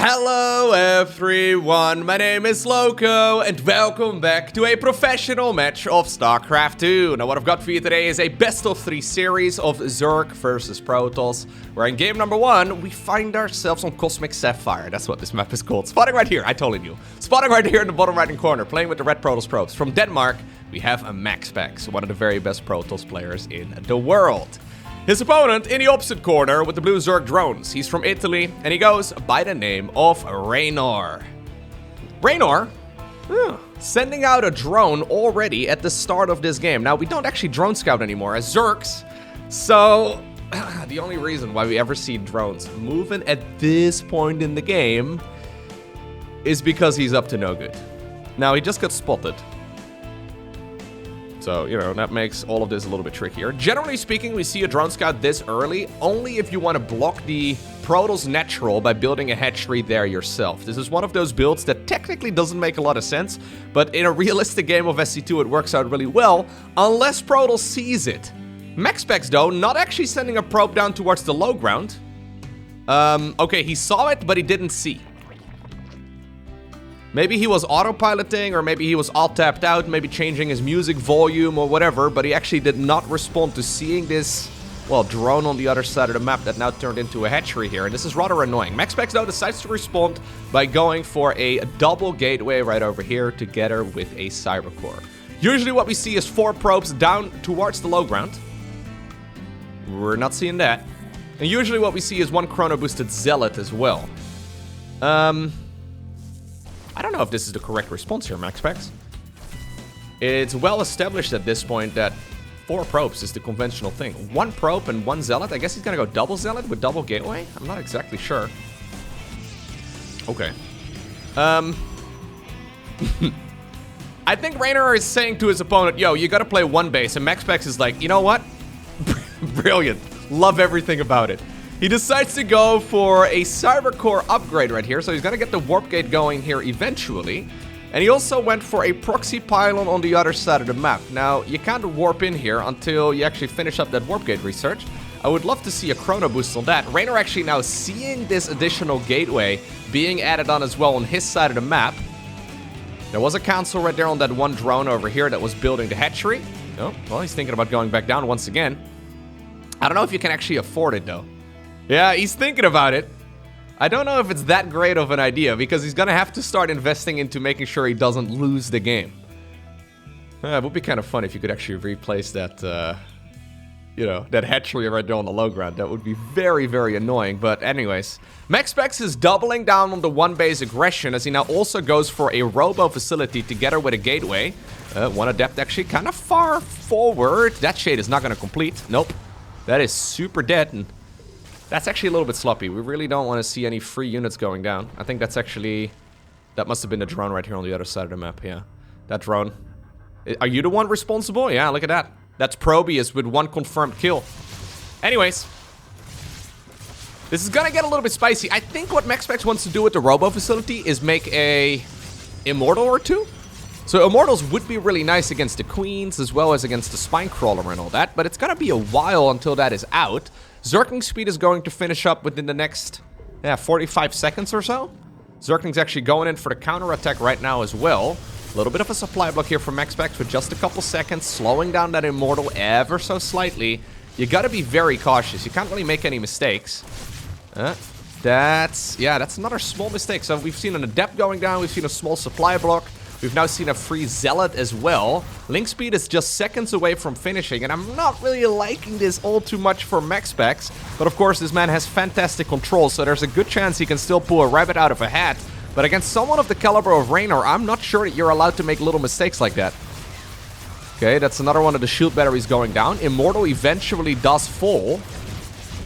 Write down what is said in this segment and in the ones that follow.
Hello everyone, my name is Lowko and welcome back to a professional match of StarCraft 2. Now what I've got for you today is a best-of-3 series of Zerg versus Protoss, where in game number 1 we find ourselves on Cosmic Sapphire. That's what this map is called. Spotting right here, I totally knew. Spotting right here in the bottom right hand corner, playing with the red Protoss probes. From Denmark, we have a MaxPax, one of the very best Protoss players in the world. His opponent in the opposite corner with the blue Zerg drones. He's from Italy and he goes by the name of Reynor. Reynor? Sending out a drone already at the start of this game. Now, we don't actually drone scout anymore as Zergs. So, the only reason why we ever see drones moving at this point in the game is because he's up to no good. Now, he just got spotted. So, you know, that makes all of this a little bit trickier. Generally speaking, we see a drone scout this early only if you want to block the Protoss natural by building a hatchery there yourself. This is one of those builds that technically doesn't make a lot of sense, but in a realistic game of SC2 it works out really well, unless Protoss sees it. MaxPax, though, not actually sending a probe down towards the low ground. Okay, he saw it, but he didn't see. Maybe he was autopiloting, or maybe he was all tapped out, maybe changing his music volume or whatever, but he actually did not respond to seeing this, well, drone on the other side of the map that now turned into a hatchery here, and this is rather annoying. MaxPax, though, decides to respond by going for a double gateway right over here together with a Cybercore. Usually what we see is 4 probes down towards the low ground. We're not seeing that. And usually what we see is 1 chrono-boosted Zealot as well. I don't know if this is the correct response here, MaxPax. It's well established at this point that 4 probes is the conventional thing. 1 probe and 1 Zealot. I guess he's gonna go double Zealot with double gateway? I'm not exactly sure. Okay. I think Reynor is saying to his opponent, yo, you gotta play 1 base. And MaxPax is like, you know what? Brilliant. Love everything about it. He decides to go for a Cybercore upgrade right here, so he's gonna get the Warp Gate going here eventually. And he also went for a proxy pylon on the other side of the map. Now, you can't warp in here until you actually finish up that Warp Gate research. I would love to see a chrono boost on that. Reynor actually now seeing this additional gateway being added on as well on his side of the map. There was a cancel right there on that 1 drone over here that was building the hatchery. Oh, well, he's thinking about going back down once again. I don't know if you can actually afford it, though. Yeah, he's thinking about it. I don't know if it's that great of an idea, because he's gonna have to start investing into making sure he doesn't lose the game. It would be kind of fun if you could actually replace that, you know, that hatchery right there on the low ground. That would be very, very annoying. But anyways, MaxPax is doubling down on the 1 base aggression as he now also goes for a robo facility together with a gateway. 1 adept actually kind of far forward. That shade is not gonna complete. Nope. That is super dead, and that's actually a little bit sloppy. We really don't want to see any free units going down. I think that's actually... That must have been the drone right here on the other side of the map, yeah. That drone. Are you the one responsible? Yeah, look at that. That's Probius with 1 confirmed kill. Anyways. This is gonna get a little bit spicy. I think what MaxPax wants to do with the Robo facility is make a Immortal or 2. So Immortals would be really nice against the Queens as well as against the Spinecrawler and all that. But it's gonna be a while until that is out. Zergling speed is going to finish up within the next, 45 seconds or so. Zergling's actually going in for the counter-attack right now as well. A little bit of a supply block here from MaxPax for just a couple seconds, slowing down that Immortal ever so slightly. You gotta be very cautious. You can't really make any mistakes. That's another small mistake. So we've seen an Adept going down, we've seen a small supply block. We've now seen a free Zealot as well. Link speed is just seconds away from finishing, and I'm not really liking this all too much for MaxPax. But of course, this man has fantastic control, so there's a good chance he can still pull a rabbit out of a hat. But against someone of the caliber of Reynor, I'm not sure that you're allowed to make little mistakes like that. Okay, that's another one of the shield batteries going down. Immortal eventually does fall.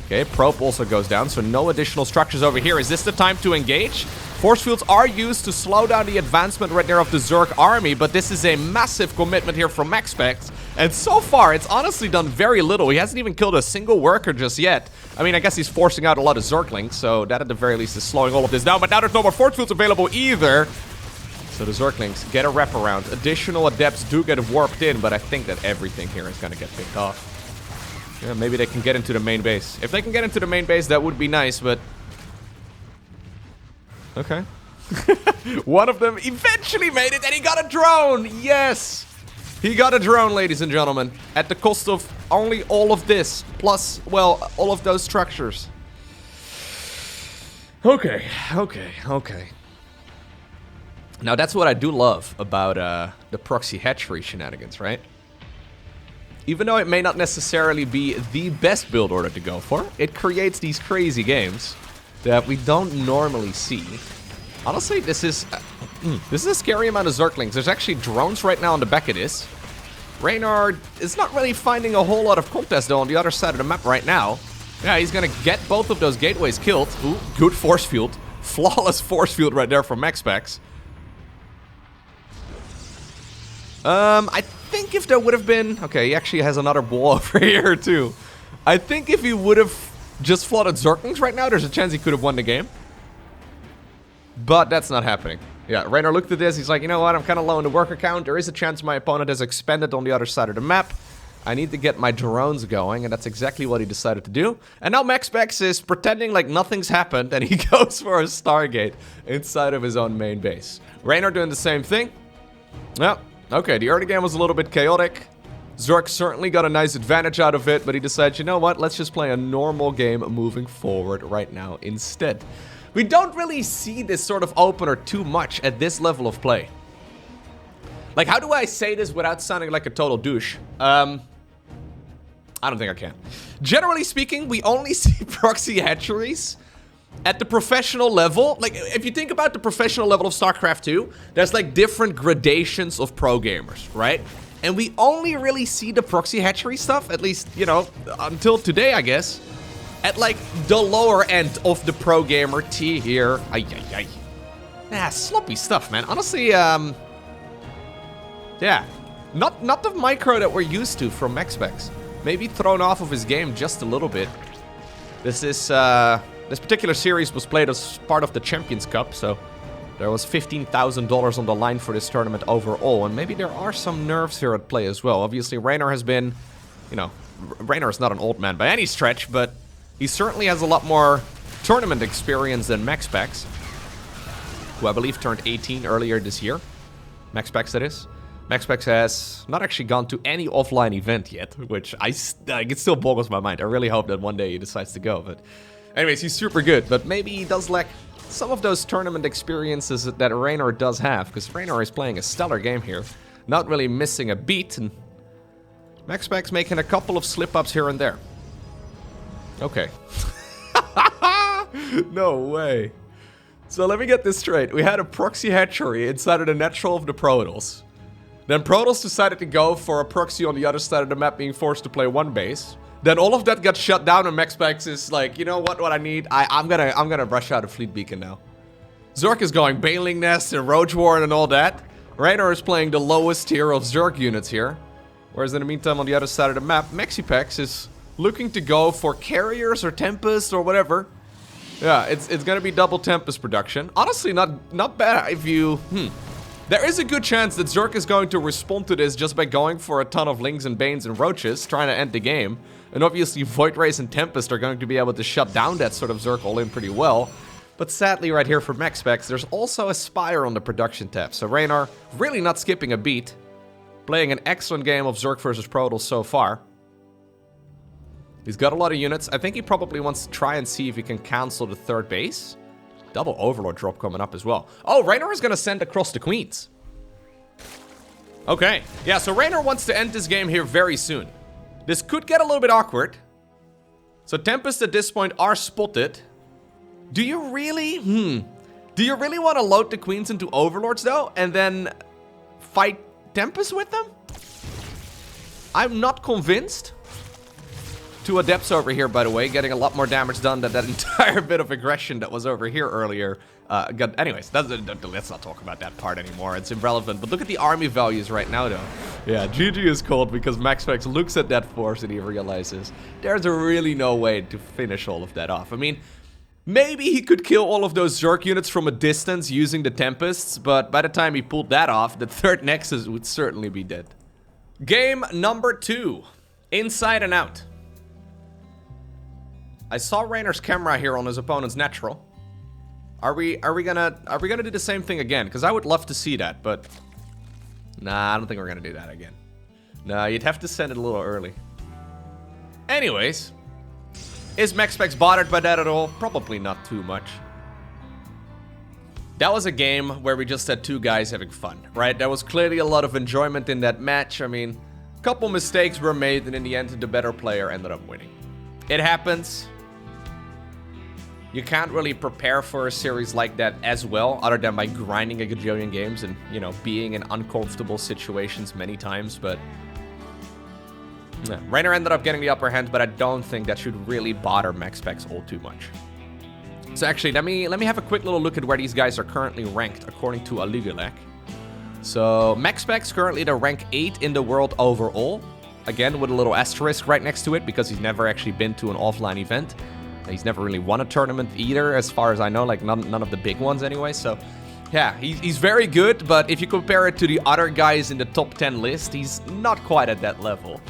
Okay, Probe also goes down, so no additional structures over here. Is this the time to engage? Force fields are used to slow down the advancement right there of the Zerg army, but this is a massive commitment here from MaxPax. And so far, it's honestly done very little. He hasn't even killed a single worker just yet. I mean, I guess he's forcing out a lot of Zerglings, so that at the very least is slowing all of this down. But now there's no more force fields available either. So the Zerglings get a wraparound. Additional Adepts do get warped in, but I think that everything here is going to get picked off. Yeah, maybe they can get into the main base. If they can get into the main base, that would be nice, but... Okay. One of them eventually made it, and he got a drone! Yes! He got a drone, ladies and gentlemen, at the cost of only all of this, plus, well, all of those structures. Okay. Now, that's what I do love about the proxy hatchery shenanigans, right? Even though it may not necessarily be the best build order to go for, it creates these crazy games that we don't normally see. Honestly, this is a scary amount of Zerglings. There's actually drones right now on the back of this. Reynor is not really finding a whole lot of contest, though, on the other side of the map right now. Yeah, he's gonna get both of those gateways killed. Ooh, good force field. Flawless force field right there from MaxPax. I think if there would have been... Okay, he actually has another ball over here, too. I think if he would have just flooded Zerglings right now, there's a chance he could have won the game. But that's not happening. Yeah, Reynor looked at this. He's like, you know what? I'm kind of low in the worker count. There is a chance my opponent has expanded on the other side of the map. I need to get my drones going, and that's exactly what he decided to do. And now MaxPax is pretending like nothing's happened, and he goes for a Stargate inside of his own main base. Reynor doing the same thing. Well, okay, the early game was a little bit chaotic. Zerg certainly got a nice advantage out of it, but he decided, you know what? Let's just play a normal game moving forward right now instead. We don't really see this sort of opener too much at this level of play. Like, how do I say this without sounding like a total douche? I don't think I can. Generally speaking, we only see proxy hatcheries at the professional level. Like, if you think about the professional level of StarCraft 2, there's like different gradations of pro gamers, right? And we only really see the proxy hatchery stuff, at least, you know, until today, I guess, at like the lower end of the pro gamer tier. Nah, sloppy stuff, man. Honestly, yeah, not the micro that we're used to from MaxPax. Maybe thrown off of his game just a little bit. This particular series was played as part of the Champions Cup, so there was $15,000 on the line for this tournament overall, and maybe there are some nerves here at play as well. Obviously, Reynor has been, you know, Reynor is not an old man by any stretch, but he certainly has a lot more tournament experience than MaxPax, who I believe turned 18 earlier this year. MaxPax, that is. MaxPax has not actually gone to any offline event yet, which it still boggles my mind. I really hope that one day he decides to go, but anyways, he's super good, but maybe he does lack some of those tournament experiences that Reynor does have, because Reynor is playing a stellar game here, not really missing a beat, and MaxPax making a couple of slip-ups here and there. Okay. No way. So let me get this straight. We had a proxy hatchery inside of the natural of the Protoss. Then Protoss decided to go for a proxy on the other side of the map, being forced to play one base. Then all of that got shut down, and MaxPax is like, you know what I need? I'm gonna brush out a fleet beacon now. Zerg is going Baneling Nest and Roach Warren and all that. Reynor is playing the lowest tier of Zerg units here. Whereas in the meantime, on the other side of the map, MaxPax is looking to go for carriers or Tempest or whatever. Yeah, it's gonna be double Tempest production. Honestly, not bad if you... There is a good chance that Zerg is going to respond to this just by going for a ton of Lings and Banes and Roaches, trying to end the game. And obviously Void Rays and Tempest are going to be able to shut down that sort of Zerg all-in pretty well. But sadly, right here for MaxPax, there's also a Spire on the production tab. So Reynor really not skipping a beat. Playing an excellent game of Zerg versus Protoss so far. He's got a lot of units. I think he probably wants to try and see if he can cancel the third base. Double Overlord drop coming up as well. Oh, Reynor is going to send across the Queens. Okay. Yeah, so Reynor wants to end this game here very soon. This could get a little bit awkward. So Tempest at this point are spotted. Do you really? Do you really want to load the Queens into Overlords though? And then fight Tempest with them? I'm not convinced. Two Adepts over here, by the way, getting a lot more damage done than that entire bit of aggression that was over here earlier. Anyways, let's not talk about that part anymore. It's irrelevant. But look at the army values right now, though. Yeah, GG is cold because MaxPax looks at that force and he realizes there's really no way to finish all of that off. I mean, maybe he could kill all of those Zerg units from a distance using the Tempests, but by the time he pulled that off, the third Nexus would certainly be dead. Game number 2. Inside and out. I saw Reynor's camera here on his opponent's natural. Are we gonna do the same thing again? Because I would love to see that, but nah, I don't think we're gonna do that again. Nah, you'd have to send it a little early. Anyways, is MaxPax bothered by that at all? Probably not too much. That was a game where we just had two guys having fun, right? There was clearly a lot of enjoyment in that match. I mean, a couple mistakes were made, and in the end, the better player ended up winning. It happens. You can't really prepare for a series like that as well, other than by grinding a gajillion games and, you know, being in uncomfortable situations many times, but yeah. Reynor ended up getting the upper hand, but I don't think that should really bother MaxPax all too much. So actually, let me have a quick little look at where these guys are currently ranked according to Aligulek. So MaxPax currently the rank 8 in the world overall. Again, with a little asterisk right next to it because he's never actually been to an offline event. He's never really won a tournament either, as far as I know, like none of the big ones anyway. So yeah, he's very good, but if you compare it to the other guys in the top 10 list, he's not quite at that level.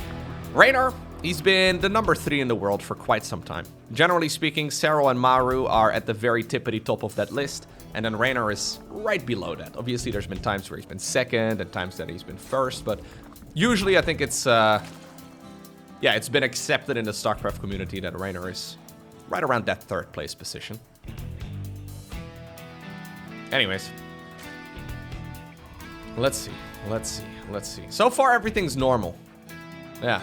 Reynor, he's been the number 3 in the world for quite some time. Generally speaking, Sero and Maru are at the very tippity top of that list, and then Reynor is right below that. Obviously, there's been times where he's been second and times that he's been first, but usually I think it's, yeah, it's been accepted in the StarCraft community that Reynor is right around that 3rd place position. Anyways, let's see. So far, everything's normal. Yeah.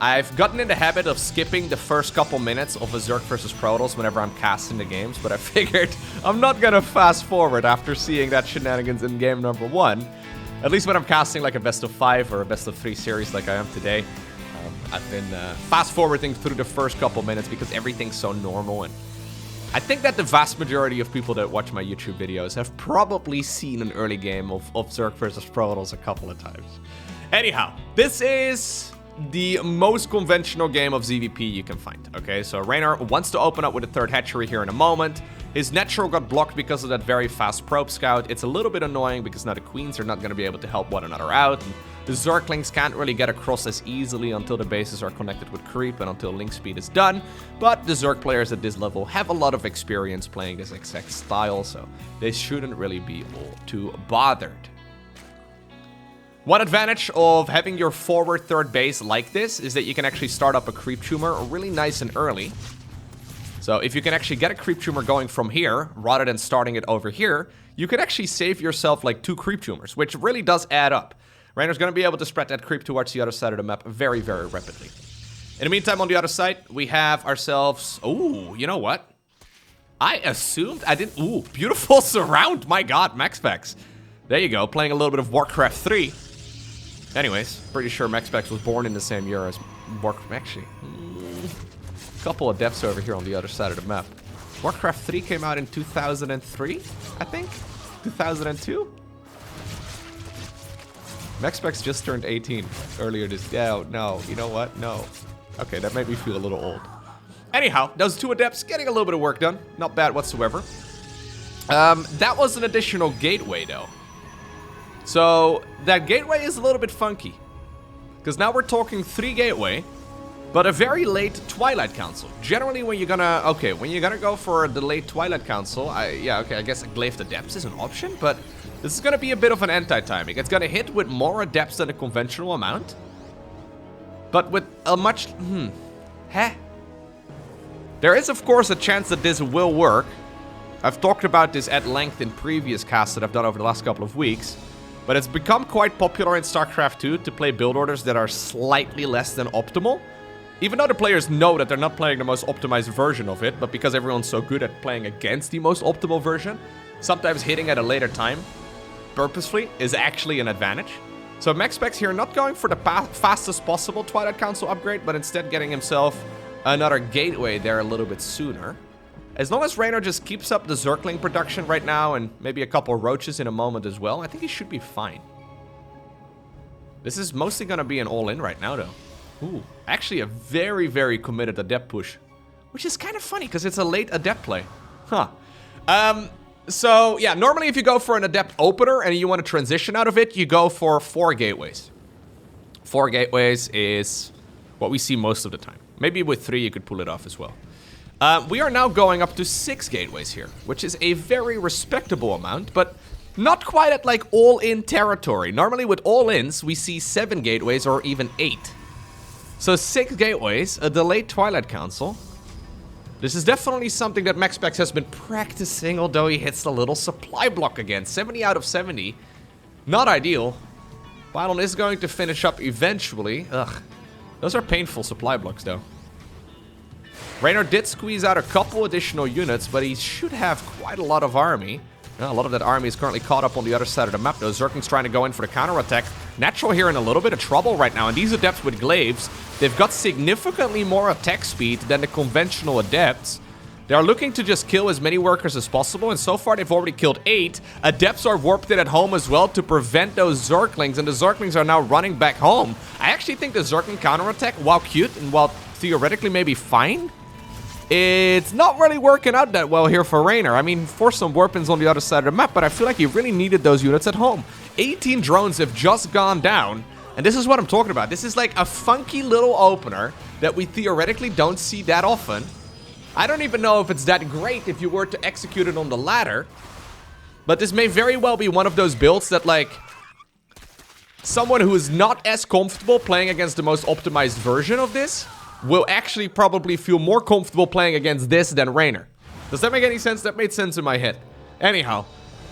I've gotten in the habit of skipping the first couple minutes of a Zerg versus Protoss whenever I'm casting the games, but I figured I'm not gonna fast forward after seeing that shenanigans in game number 1. At least when I'm casting like a best-of-5 or a best-of-3 series like I am today. I've been fast-forwarding through the first couple minutes because everything's so normal, and I think that the vast majority of people that watch my YouTube videos have probably seen an early game of Zerg versus Protoss a couple of times. Anyhow, this is the most conventional game of ZVP you can find, okay? So Reynor wants to open up with a 3rd hatchery here in a moment. His natural got blocked because of that very fast probe scout. It's a little bit annoying because now the queens are not going to be able to help one another out. And the Zerglings can't really get across as easily until the bases are connected with creep and until link speed is done. But the Zerg players at this level have a lot of experience playing this exact style, so they shouldn't really be all too bothered. One advantage of having your forward 3rd base like this is that you can actually start up a creep tumor really nice and early. So if you can actually get a creep tumor going from here, rather than starting it over here, you can actually save yourself like 2 creep tumors, which really does add up. Reynor's going to be able to spread that creep towards the other side of the map very, very rapidly. In the meantime, on the other side, we have ourselves... Ooh, you know what? I assumed I didn't... Ooh, beautiful surround. My god, MaxPax. There you go, playing a little bit of Warcraft 3. Anyways, pretty sure MaxPax was born in the same year as Warcraft. Actually, a couple of depths over here on the other side of the map. Warcraft 3 came out in 2003, I think? 2002? MaxPax just turned 18 earlier this... Yeah, no, you know what? No. Okay, that made me feel a little old. Anyhow, those 2 adepts getting a little bit of work done. Not bad whatsoever. That was an additional gateway, though. So, that gateway is a little bit funky. Because now we're talking 3 gateway, but a very late Twilight Council. Generally, when you're gonna... Okay, when you're gonna go for the late Twilight Council, I guess Glaive the Depths is an option, but this is gonna be a bit of an anti-timing. It's gonna hit with more adepts than a conventional amount, but with a much... There is, of course, a chance that this will work. I've talked about this at length in previous casts that I've done over the last couple of weeks. But it's become quite popular in StarCraft 2 to play build orders that are slightly less than optimal. Even though the players know that they're not playing the most optimized version of it, but because everyone's so good at playing against the most optimal version, sometimes hitting at a later time, purposefully, is actually an advantage. So MaxPax here not going for the fastest possible Twilight Council upgrade, but instead getting himself another gateway there a little bit sooner. As long as Reynor just keeps up the Zergling production right now, and maybe a couple roaches in a moment as well, I think he should be fine. This is mostly going to be an all-in right now, though. Ooh, actually a very, very committed adept push. Which is kind of funny, because it's a late adept play. Huh. So, yeah, normally if you go for an adept opener and you want to transition out of it, you go for 4 gateways. 4 gateways is what we see most of the time. Maybe with 3 you could pull it off as well. We are now going up to 6 gateways here, which is a very respectable amount, but not quite at like all-in territory. Normally with all-ins, we see 7 gateways or even 8. So 6 gateways, a delayed Twilight Council. This is definitely something that MaxPax has been practicing, although he hits the little supply block again. 70 out of 70. Not ideal. Bylon is going to finish up eventually. Ugh. Those are painful supply blocks, though. Reynor did squeeze out a couple additional units, but he should have quite a lot of army. A lot of that army is currently caught up on the other side of the map, though. Zergling's trying to go in for the counterattack. Natural here in a little bit of trouble right now, and these Adepts with Glaives, they've got significantly more attack speed than the conventional Adepts. They are looking to just kill as many workers as possible, and so far they've already killed 8. Adepts are warped in at home as well to prevent those Zerglings, and the Zerglings are now running back home. I actually think the Zergling counterattack, while cute and while theoretically maybe fine, it's not really working out that well here for Reynor. I mean, forced some warp-ins on the other side of the map, but I feel like he really needed those units at home. 18 drones have just gone down, and this is what I'm talking about. This is like a funky little opener that we theoretically don't see that often. I don't even know if it's that great if you were to execute it on the ladder, but this may very well be one of those builds that, like, someone who is not as comfortable playing against the most optimized version of this will actually probably feel more comfortable playing against this than Reynor. Does that make any sense? That made sense in my head. Anyhow,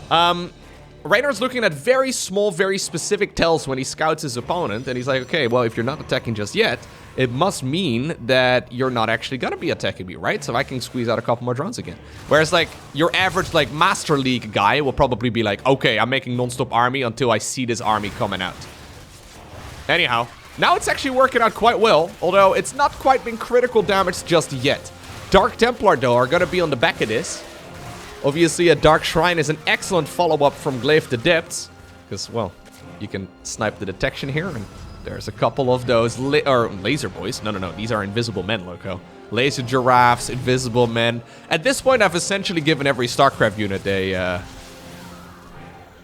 Reynor's looking at very small, very specific tells when he scouts his opponent, and he's like, okay, well, if you're not attacking just yet, it must mean that you're not actually gonna be attacking me, right? So I can squeeze out a couple more drones again. Whereas, like, your average, like, Master League guy will probably be like, okay, I'm making non-stop army until I see this army coming out. Anyhow, now it's actually working out quite well, although it's not quite been critical damage just yet. Dark Templar, though, are gonna be on the back of this. Obviously, a Dark Shrine is an excellent follow-up from Glaive to Depths, because, well, you can snipe the detection here, and there's a couple of those laser boys. No, these are invisible men, Lowko. Laser giraffes, invisible men. At this point, I've essentially given every StarCraft unit a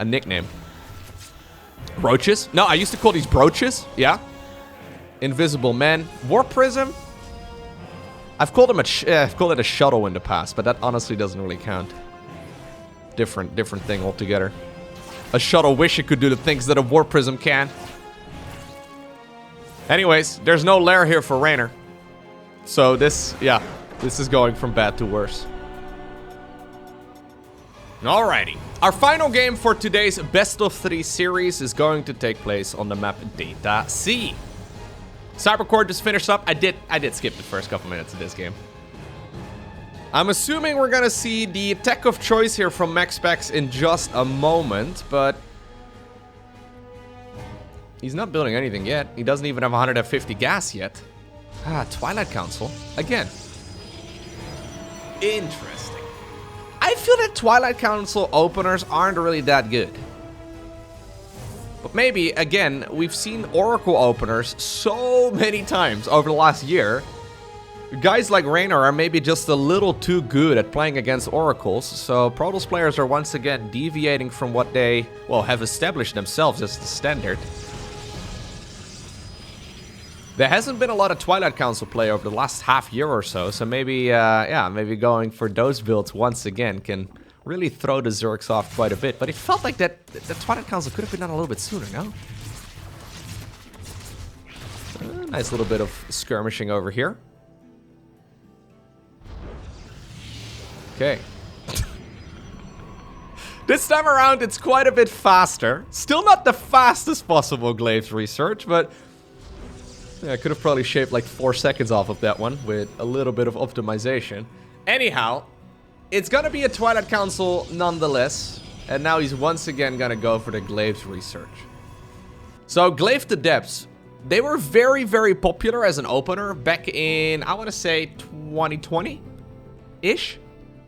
nickname. Brooches? No, I used to call these brooches. Yeah. Invisible men. Warp Prism? I've called them I've called it a shuttle in the past, but that honestly doesn't really count. Different thing altogether. A shuttle wish it could do the things that a Warp Prism can. Anyways, there's no lair here for Reynor. So this is going from bad to worse. Alrighty. Our final game for today's Best-of-3 series is going to take place on the map Data C. Cybercore just finished up. I did skip the first couple minutes of this game. I'm assuming we're gonna see the tech of choice here from MaxPax in just a moment, but he's not building anything yet. He doesn't even have 150 gas yet. Twilight Council. Again. Interesting. I feel that Twilight Council openers aren't really that good. But maybe, again, we've seen Oracle openers so many times over the last year. Guys like Reynor are maybe just a little too good at playing against Oracles, so Protoss players are once again deviating from what they, well, have established themselves as the standard. There hasn't been a lot of Twilight Council play over the last half year or so, so maybe, maybe going for those builds once again can really throw the Zergs off quite a bit. But it felt like that the Twilight Council could have been done a little bit sooner, no? Nice little bit of skirmishing over here. Okay. This time around, it's quite a bit faster. Still not the fastest possible Glaives research, but yeah, I could have probably shaved like 4 seconds off of that one with a little bit of optimization. Anyhow, it's gonna be a Twilight Council nonetheless, and now he's once again gonna go for the Glaives research. So Glaive to Depths, they were very, very popular as an opener back in, I want to say 2020-ish.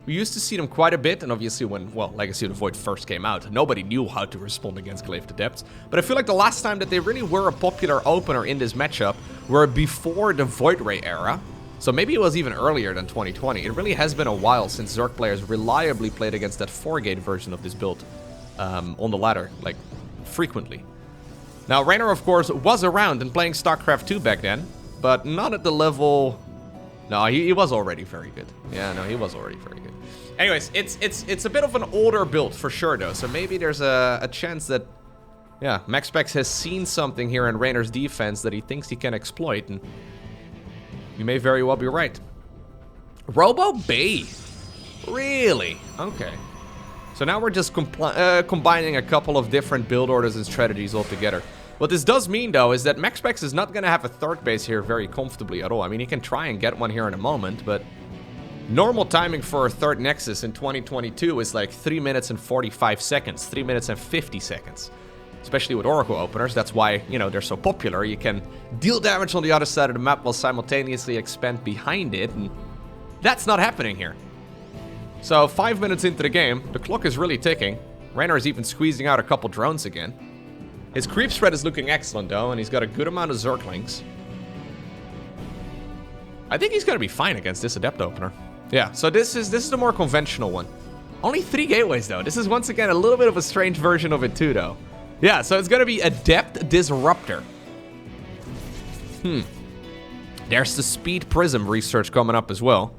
We used to see them quite a bit, and obviously when, well, Legacy of the Void first came out, nobody knew how to respond against Glaive to Depths. But I feel like the last time that they really were a popular opener in this matchup were before the Void Ray era. So maybe it was even earlier than 2020. It really has been a while since Zerg players reliably played against that 4-gate version of this build on the ladder, like, frequently. Now, Reynor, of course, was around and playing StarCraft 2 back then, but not at the level No, he was already very good. Yeah, no, he was already very good. Anyways, it's a bit of an older build for sure, though. So maybe there's a chance that, yeah, MaxPax has seen something here in Reynor's defense that he thinks he can exploit, and you may very well be right. Robo Bay. Really? Okay. So now we're just combining a couple of different build orders and strategies all together. What this does mean, though, is that MaxPax is not going to have a third base here very comfortably at all. I mean, he can try and get one here in a moment, but normal timing for a third Nexus in 2022 is like 3 minutes and 45 seconds, 3 minutes and 50 seconds. Especially with Oracle openers, that's why, you know, they're so popular. You can deal damage on the other side of the map while simultaneously expand behind it, and that's not happening here. So 5 minutes into the game, the clock is really ticking. Reynor is even squeezing out a couple drones again. His creep spread is looking excellent, though, and he's got a good amount of Zerglings. I think he's going to be fine against this Adept opener. Yeah, so this is the more conventional one. Only 3 gateways, though. This is, once again, a little bit of a strange version of it, too, though. Yeah, so it's going to be Adept Disruptor. There's the Speed Prism research coming up as well.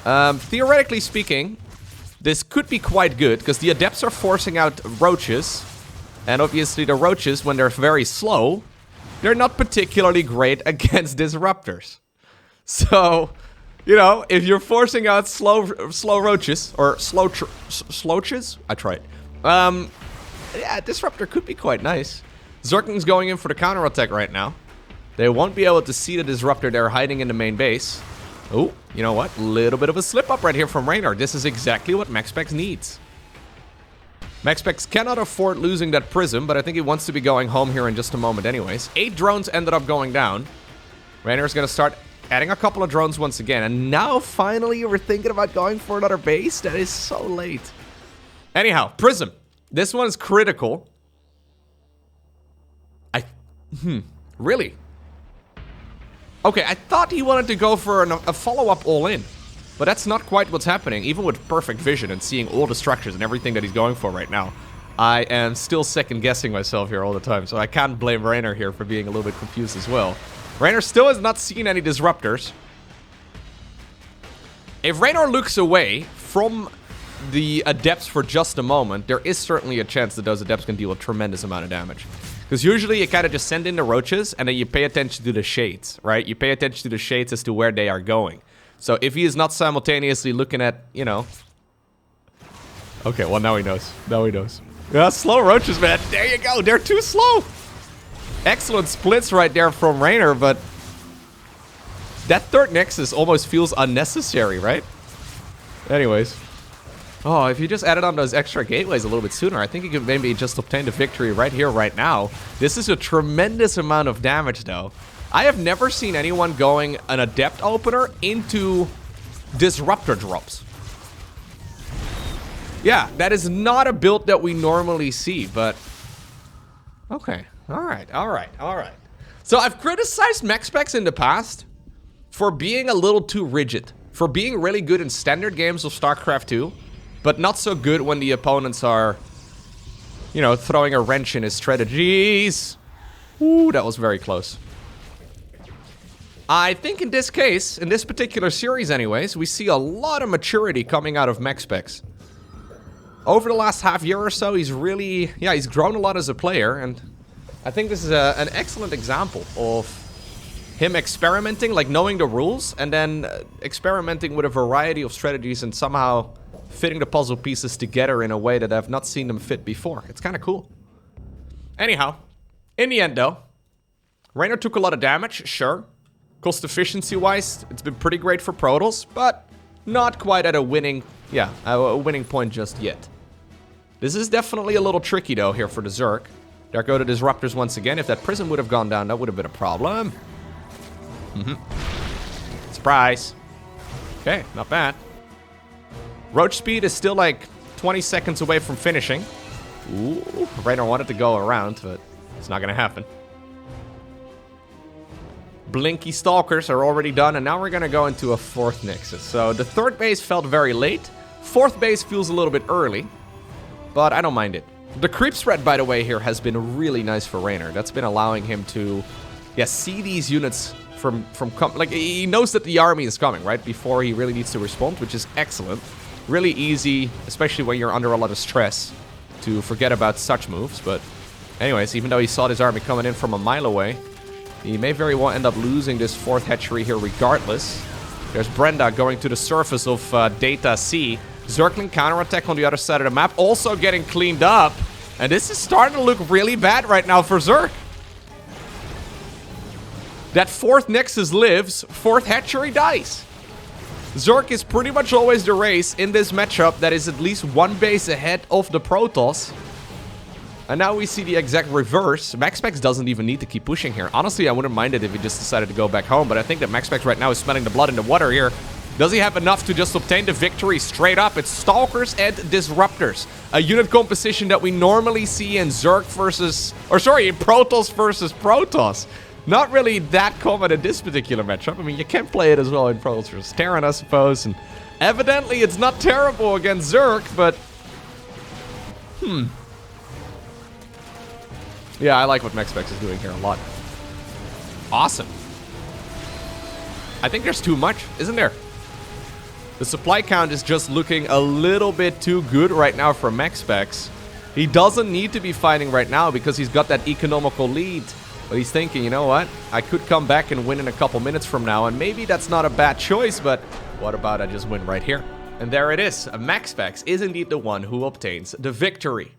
Theoretically speaking, this could be quite good, because the Adepts are forcing out Roaches. And obviously the Roaches, when they're very slow, they're not particularly great against Disruptors. So, you know, if you're forcing out slow Roaches, or Sloaches? I tried. Yeah, Disruptor could be quite nice. Zergling's going in for the counterattack right now. They won't be able to see the Disruptor they're hiding in the main base. Oh, you know what? Little bit of a slip up right here from Reynor. This is exactly what MaxPax needs. MaxPax cannot afford losing that Prism, but I think he wants to be going home here in just a moment anyways. 8 drones ended up going down. Reynor's going to start adding a couple of drones once again. And now, finally, you were thinking about going for another base? That is so late. Anyhow, Prism. This one is critical. Really? Okay, I thought he wanted to go for a follow-up all-in. But that's not quite what's happening, even with perfect vision and seeing all the structures and everything that he's going for right now. I am still second-guessing myself here all the time, so I can't blame Reynor here for being a little bit confused as well. Reynor still has not seen any Disruptors. If Reynor looks away from the Adepts for just a moment, there is certainly a chance that those Adepts can deal a tremendous amount of damage. Because usually you kind of just send in the Roaches, and then you pay attention to the Shades, right? You pay attention to the Shades as to where they are going. So if he is not simultaneously looking at, you know... Okay, well, now he knows. Now he knows. Yeah, slow Roaches, man. There you go. They're too slow. Excellent splits right there from Reynor, but... that third Nexus almost feels unnecessary, right? Anyways. Oh, if you just added on those extra gateways a little bit sooner, I think you could maybe just obtain the victory right here, right now. This is a tremendous amount of damage, though. I have never seen anyone going an Adept opener into Disruptor drops. Yeah, that is not a build that we normally see, but... okay, alright. So I've criticized MaxPax in the past for being a little too rigid. For being really good in standard games of StarCraft 2, but not so good when the opponents are, you know, throwing a wrench in his strategies. Ooh, that was very close. I think in this case, in this particular series anyways, we see a lot of maturity coming out of MaxPax. Over the last half year or so, he's really, yeah, he's grown a lot as a player, and I think this is an excellent example of him experimenting, like knowing the rules, and then experimenting with a variety of strategies and somehow fitting the puzzle pieces together in a way that I've not seen them fit before. It's kind of cool. Anyhow, in the end though, Reynor took a lot of damage, sure. Cost efficiency wise, it's been pretty great for Protoss, but not quite at a winning, a winning point just yet. This is definitely a little tricky though here for the Zerg. There go the Disruptors once again. If that Prism would have gone down, that would have been a problem. Surprise. Okay, not bad. Roach speed is still like 20 seconds away from finishing. Ooh, Reynor wanted to go around, but it's not gonna happen. Blinky Stalkers are already done, and now we're gonna go into a 4th Nexus. So the 3rd base felt very late. 4th base feels a little bit early, but I don't mind it. The creep spread, by the way, here has been really nice for Reynor. That's been allowing him to, see these units like, he knows that the army is coming, right? Before he really needs to respond, which is excellent. Really easy, especially when you're under a lot of stress, to forget about such moves. But anyways, even though he saw this army coming in from a mile away, he may very well end up losing this 4th hatchery here regardless. There's Brenda going to the surface of Data C. Zergling counterattack on the other side of the map, also getting cleaned up. And this is starting to look really bad right now for Zerg. That 4th Nexus lives, 4th hatchery dies. Zerg is pretty much always the race in this matchup that is at least 1 base ahead of the Protoss. And now we see the exact reverse. MaxPax doesn't even need to keep pushing here. Honestly, I wouldn't mind it if he just decided to go back home, but I think that MaxPax right now is smelling the blood in the water here. Does he have enough to just obtain the victory straight up? It's Stalkers and Disruptors. A unit composition that we normally see in Zerg versus... Or sorry, in Protoss versus Protoss. Not really that common in this particular matchup. I mean, you can play it as well in Protoss versus Terran, I suppose. And evidently, it's not terrible against Zerg, but... Yeah, I like what MaxPax is doing here a lot. Awesome. I think there's too much, isn't there? The supply count is just looking a little bit too good right now for MaxPax. He doesn't need to be fighting right now because he's got that economical lead. But he's thinking, you know what? I could come back and win in a couple minutes from now, and maybe that's not a bad choice, but what about I just win right here? And there it is. MaxPax is indeed the one who obtains the victory.